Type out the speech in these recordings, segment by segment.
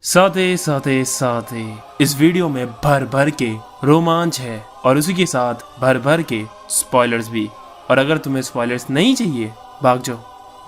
साथे इस वीडियो में भर भर के रोमांच है और उसी के साथ भर भर के स्पॉयलर्स भी। और अगर तुम्हें स्पॉयलर्स नहीं चाहिए, भाग जाओ,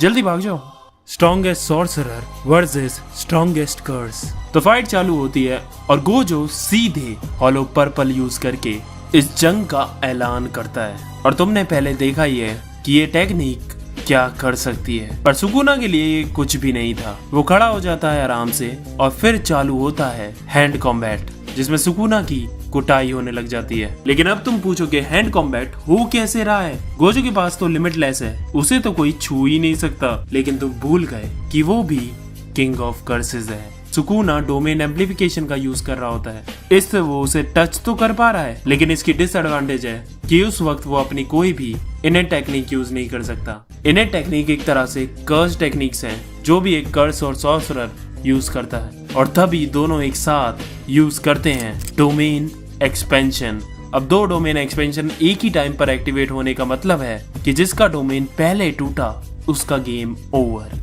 जल्दी भाग जाओ। स्ट्रॉन्गेस्ट सॉर्सरर वर्सेस स्ट्रॉन्गेस्ट कर्स। तो फाइट चालू होती है और गोजो सीधे हॉलो पर्पल यूज करके इस जंग का ऐलान करता है। और तुमने पहले देखा ही है कि ये टेक्निक क्या कर सकती है, पर सुकुना के लिए ये कुछ भी नहीं था। वो खड़ा हो जाता है आराम से और फिर चालू होता है हैंड कॉम्बैट, जिसमें सुकुना की कुटाई होने लग जाती है। लेकिन अब तुम पूछोगे हैंड कॉम्बैट हो कैसे रहा है? गोजो के पास तो लिमिटलेस है, उसे तो कोई छू ही नहीं सकता। लेकिन तुम भूल गए कि वो भी किंग ऑफ कर्सेस है। सुकुना डोमेन एम्प्लीफिकेशन का यूज कर रहा होता है, इससे वो उसे टच तो कर पा रहा है, लेकिन इसकी डिसएडवांटेज है कि उस वक्त वो अपनी कोई भी इनेट टेक्निक यूज नहीं कर सकता। इनेट टेक्निक एक तरह से कर्स टेक्निक्स हैं, जो भी एक कर्स और सॉर्सरर यूज करता है, और तभी दोनों एक साथ यूज करते हैं डोमेन एक्सपेंशन। अब दो डोमेन एक्सपेंशन एक ही टाइम पर एक्टिवेट होने का मतलब है कि जिसका डोमेन पहले टूटा उसका गेम ओवर।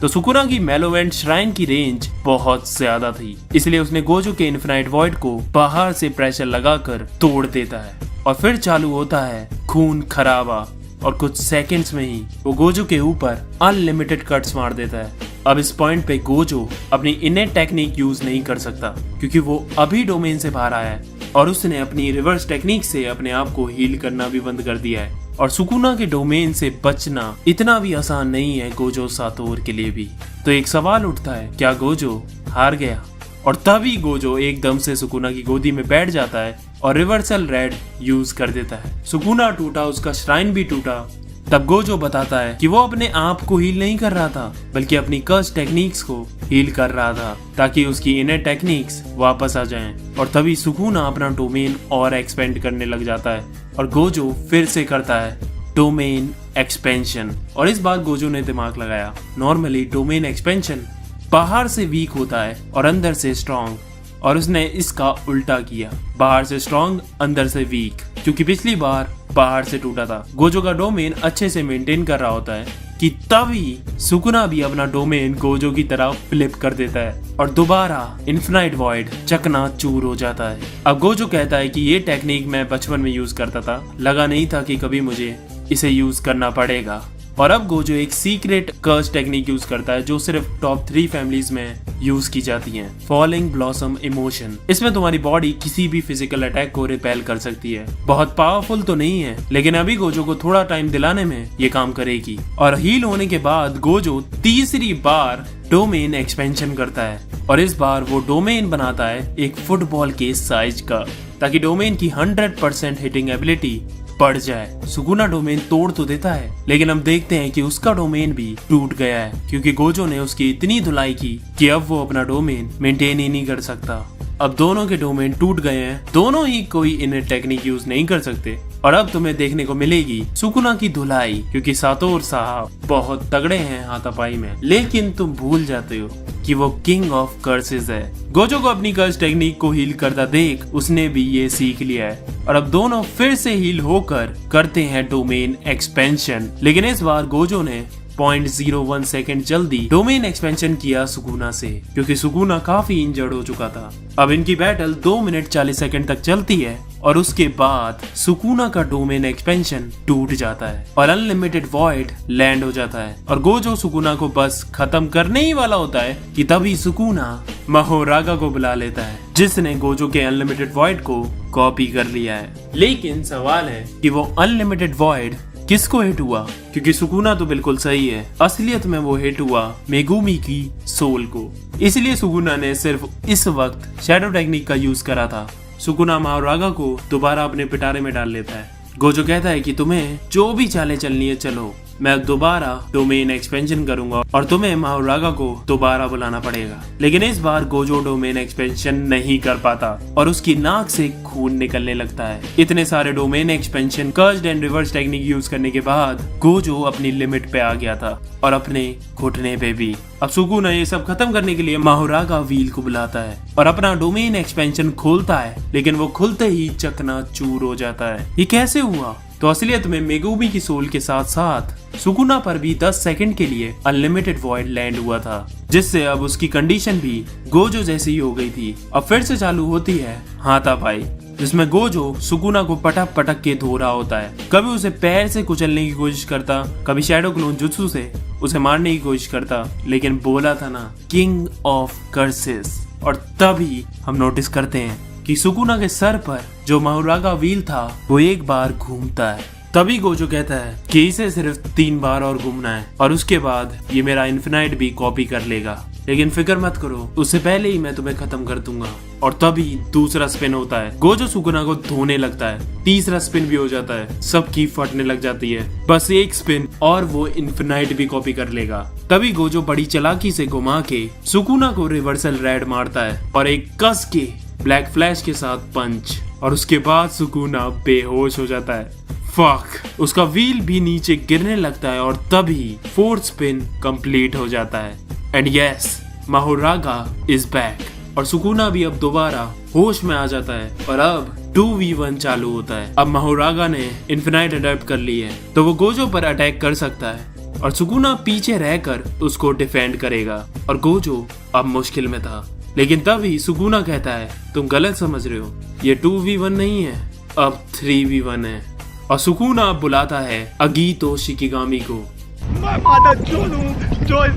तो सुकुना की मेलोवेंट श्राइन की रेंज बहुत ज्यादा थी, इसलिए उसने गोजो के इन्फिनाइट वॉइड को बाहर से प्रेशर लगाकर तोड़ देता है और फिर चालू होता है खून खराबा। और कुछ सेकंड्स में ही वो गोजो के ऊपर अनलिमिटेड कट्स मार देता है। अब इस पॉइंट पे गोजो अपनी इनेट टेक्निक यूज नहीं कर सकता, क्योंकि वो अभी डोमेन से बाहर आया है और उसने अपनी रिवर्स टेक्निक से अपने आप को हील करना भी बंद कर दिया है। और सुकुना के डोमेन से बचना इतना भी आसान नहीं है गोजो सातोर के लिए भी। तो एक सवाल उठता है, क्या गोजो हार गया? और तभी गोजो एकदम से सुकुना की गोदी में बैठ जाता है और रिवर्सल रेड यूज कर देता है। सुकुना टूटा, उसका श्राइन भी टूटा। तब गोजो बताता है कि वो अपने आप को हील नहीं कर रहा था, बल्कि अपनी कर्स टेक्निक्स को हील कर रहा था, ताकि उसकी इनर टेक्निक्स वापस आ जाएं। और तभी सुकुना अपना डोमेन और एक्सपेंड करने लग जाता है और गोजो फिर से करता है डोमेन एक्सपेंशन। और इस बार गोजो ने दिमाग लगाया। नॉर्मली डोमेन एक्सपेंशन बाहर से वीक होता है और अंदर से स्ट्रॉन्ग, और उसने इसका उल्टा किया, बाहर से स्ट्रॉन्ग अंदर से वीक। क्योंकि पिछली बार बाहर से टूटा था, गोजो का डोमेन अच्छे से मेंटेन कर रहा होता है कि तभी सुकुना भी अपना डोमेन गोजो की तरह फ्लिप कर देता है और दोबारा इन्फिनाइट वॉइड चकनाचूर हो जाता है। अब गोजो कहता है कि ये टेक्निक मैं बचपन में यूज करता था, लगा नहीं था कि कभी मुझे इसे यूज करना पड़ेगा। और अब गोजो एक सीक्रेट कर्स टेक्निक यूज करता है, जो सिर्फ टॉप 3 फैमिलीज में यूज की जाती हैं। Falling blossom emotion. इसमें तुम्हारी बॉडी किसी भी फिजिकल अटैक को रिपेल कर सकती है। बहुत पावरफुल तो नहीं है, लेकिन अभी गोजो को थोड़ा टाइम दिलाने में ये काम करेगी। और हील होने के बाद गोजो तीसरी बार डोमेन एक्सपेंशन करता है, और इस बार वो डोमेन बनाता है एक फुटबॉल के साइज का, ताकि डोमेन की 100% हिटिंग एबिलिटी बढ़ जाए। सुकुना डोमेन तोड़ तो देता है, लेकिन हम देखते हैं कि उसका डोमेन भी टूट गया है, क्योंकि गोजो ने उसकी इतनी धुलाई की कि अब वो अपना डोमेन मेंटेन ही नहीं कर सकता। अब दोनों के डोमेन टूट गए हैं, दोनों ही कोई इनर टेक्निक यूज नहीं कर सकते। और अब तुम्हें देखने को मिलेगी सुकुना की धुलाई, क्योंकि सातोर साहब बहुत तगड़े हैं हाथापाई में। लेकिन तुम भूल जाते हो कि वो किंग ऑफ कर्सेस है। गोजो को अपनी कर्स टेक्निक को हील करता देख उसने भी ये सीख लिया है, और अब दोनों फिर से हील होकर करते हैं डोमेन एक्सपेंशन। लेकिन इस बार गोजो ने 0.01 सेकंड जल्दी डोमेन एक्सपेंशन किया सुकुना से, क्योंकि सुकुना काफी इंजर्ड हो चुका था। अब इनकी बैटल 2 मिनट 40 सेकंड तक चलती है, और उसके बाद सुकुना का डोमेन एक्सपेंशन टूट जाता है और अनलिमिटेड वॉइड लैंड हो जाता है। और गोजो सुकुना को बस खत्म करने ही वाला होता है कि तभी सुकुना महोरागा को बुला लेता है, जिसने गोजो के अनलिमिटेड वॉइड को कॉपी कर लिया है। लेकिन सवाल है कि वो अनलिमिटेड वॉइड किसको हिट हुआ? क्योंकि सुकुना तो बिल्कुल सही है, असलियत में वो हिट हुआ मेगुमी की सोल को। इसलिए सुकुना ने सिर्फ इस वक्त शैडो टेक्निक का यूज करा था। सुकुना महोरागा को दोबारा अपने पिटारे में डाल लेता है। गोजो कहता है कि तुम्हें जो भी चालें चलनी है चलो, मैं दोबारा डोमेन एक्सपेंशन करूंगा और तुम्हें महोरागा को दोबारा बुलाना पड़ेगा। लेकिन इस बार गोजो डोमेन एक्सपेंशन नहीं कर पाता और उसकी नाक से खून निकलने लगता है। इतने सारे domain expansion, cursed and reverse technique use करने के बाद गोजो अपनी लिमिट पे आ गया था, और अपने घुटने पे भी। अब सुकुना ये सब खत्म करने के लिए महोरागा व्हील को बुलाता है और अपना डोमेन एक्सपेंशन खोलता है, लेकिन वो खुलते ही चकनाचूर हो जाता है। ये कैसे हुआ? तो असलियत में मेगुमी की सोल के साथ साथ सुकुना पर भी 10 सेकंड के लिए अनलिमिटेड वॉइड लैंड हुआ था, जिससे अब उसकी कंडीशन भी गोजो जैसी ही हो गई थी। अब फिर से चालू होती है हाथापाई, जिसमें गोजो सुकुना को पटक पटक के धो रहा होता है। कभी उसे पैर से कुचलने की कोशिश करता, कभी शैडो क्लोन जुत्सु से उसे मारने की कोशिश करता, लेकिन बोला था ना, किंग ऑफ कर्सेस। और तभी हम नोटिस करते हैं कि सुकुना के सर पर जो माहुरागा व्हील था वो एक बार घूमता है। तभी गोजो कहता है कि इसे सिर्फ 3 बार और घूमना है और उसके बाद ये मेरा इन्फिनाइट भी कॉपी कर लेगा, लेकिन फिक्र मत करो, उससे पहले ही मैं तुम्हें खत्म कर दूंगा। और तभी दूसरा स्पिन होता है, गोजो सुकुना को धोने लगता है, तीसरा स्पिन भी हो जाता है, सबकी फटने लग जाती है। बस एक स्पिन और वो इन्फिनाइट भी कॉपी कर लेगा। तभी गोजो बड़ी चालाकी से घुमा के सुकुना को रिवर्सल रेड मारता है और एक कस के ब्लैक फ्लैश के साथ पंच, और उसके बाद सुकुना बेहोश हो जाता है। फक, उसका व्हील भी नीचे गिरने लगता है और तभी 4th स्पिन कंप्लीट हो जाता है। एंड यस, माहुरागा इज बैक और सुकुना भी अब दोबारा होश में आ जाता है और अब 2v1 चालू होता है। अब माहुरागा ने इन्फिनाइट अडॉप्ट कर ली है तो वो गोजो पर अटैक कर सकता है और सुकुना पीछे रहकर उसको डिफेंड करेगा। और गोजो अब मुश्किल में था, लेकिन तभी सुकुना कहता है तुम गलत समझ रहे हो, ये 2v1 नहीं है, अब 3v1 है। और सुकुना अब बुलाता है अगीतो शिकिगामी को,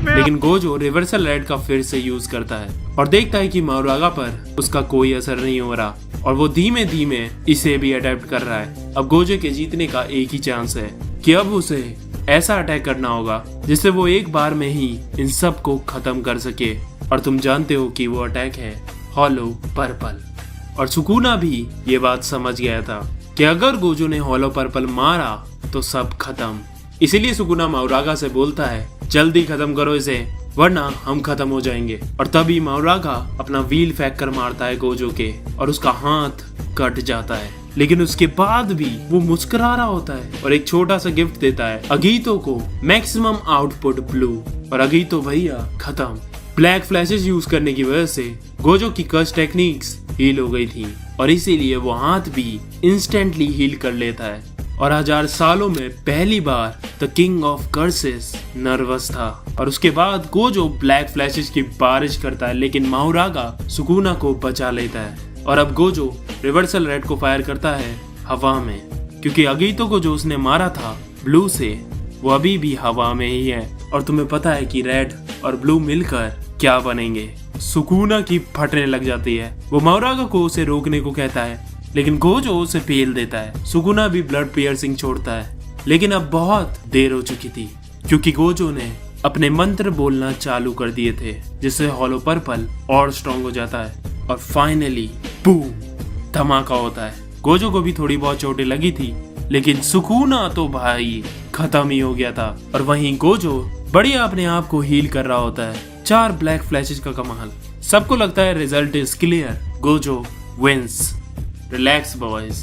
लेकिन गोजो रिवर्सल रेड का फिर से यूज करता है और देखता है कि माहुरागा पर उसका कोई असर नहीं हो रहा और वो धीमे धीमे इसे भी अडेप्ट कर रहा है। अब गोजो के जीतने का एक ही चांस है कि अब उसे ऐसा अटैक करना होगा जिससे वो एक बार में ही इन सब को खत्म कर सके। और तुम जानते हो कि वो अटैक है हॉलो पर्पल। और सुकुना भी ये बात समझ गया था कि अगर गोजो ने हॉलो पर्पल मारा तो सब खत्म। इसीलिए सुकुना माहुरागा से बोलता है जल्दी खत्म करो इसे, वरना हम खत्म हो जाएंगे। और तभी माहुरागा अपना व्हील फेंक कर मारता है गोजो के और उसका हाथ कट जाता है, लेकिन उसके बाद भी वो मुस्कुरा रहा होता है और एक छोटा सा गिफ्ट देता है अगीतो को, मैक्सिमम आउटपुट ब्लू। और अगीतो भैया खत्म। ब्लैक फ्लैशेस यूज करने की वजह से गोजो की कर्स टेक्निक्स हील हो गई थी और इसीलिए वो हाथ भी इंस्टेंटली हील कर लेता है। और 1000 सालों में पहली बार the king of curses nervous था। और उसके बाद गोजो ब्लैक फ्लैशेस की बारिश करता है, लेकिन माहुरागा सुकुना को बचा लेता है। और अब गोजो रिवर्सल रेड को फायर करता है हवा में, क्योंकि अगीतो को जो उसने मारा था ब्लू से वो अभी भी हवा में ही है। और तुम्हें पता है कि रेड और ब्लू मिलकर क्या बनेंगे। सुकुना की फटने लग जाती है। वो माहुरागा को उसे रोकने को कहता है, लेकिन गोजो उसे पेल देता है। सुकुना भी ब्लड पियर्सिंग छोड़ता है, लेकिन अब बहुत देर हो चुकी थी क्योंकि गोजो ने अपने मंत्र बोलना चालू कर दिए थे, जिससे हॉलो पर्पल और स्ट्रॉन्ग हो जाता है। और फाइनली बूम, धमाका होता है। गोजो को भी थोड़ी बहुत चोटें लगी थी, लेकिन सुकुना तो भाई खत्म ही हो गया था। और वहीं गोजो बढ़िया अपने आप को हील कर रहा होता है। 4 ब्लैक फ्लैशेस का कमाल। सबको लगता है result is clear, Gojo wins. Relax boys,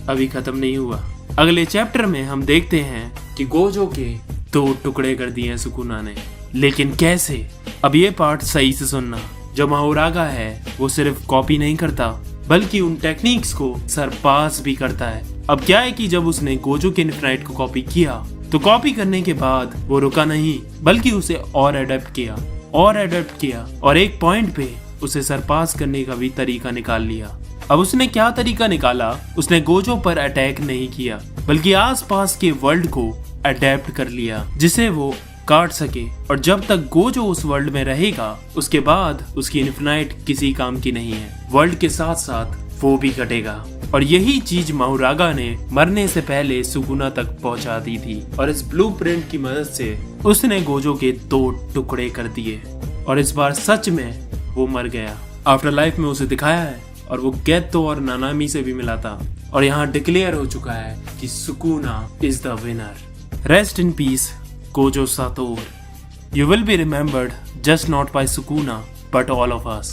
अभी खत्म नहीं हुआ। अगले चैप्टर में हम देखते हैं कि गोजो के 2 टुकड़े कर दिए हैं सुकुना ने, लेकिन कैसे? अब ये पार्ट सही से सुनना। जो माहुरागा है वो सिर्फ कॉपी नहीं करता बल्कि उन टेक्निक्स को सरपास भी करता है। अब क्या है कि जब उसने गोजो के इन्फिनाइट को कॉपी किया तो कॉपी करने के बाद वो रुका नहीं, बल्कि उसे और अडेप्ट किया और एक पॉइंट पे उसे सरपास करने का भी तरीका निकाल लिया। अब उसने क्या तरीका निकाला? उसने गोजो पर अटैक नहीं किया बल्कि आसपास के वर्ल्ड को अडेप्ट कर लिया, जिसे वो काट सके। और जब तक गोजो उस वर्ल्ड में रहेगा उसके बाद उसकी इन्फिनाइट किसी काम की नहीं है। वर्ल्ड के साथ साथ वो भी कटेगा। और यही चीज माहुरागा ने मरने से पहले सुकुना तक पहुंचा दी थी और इस ब्लूप्रिंट की मदद से उसने गोजो के 2 टुकड़े कर दिए और इस बार सच में वो मर गया। आफ्टर लाइफ में उसे दिखाया है और वो गेतो और नानामी से भी मिला था और यहाँ डिक्लेयर हो चुका है कि Sukuna is the winner. Rest in peace Gojo Satoru. You will be remembered just not by Sukuna but all of us.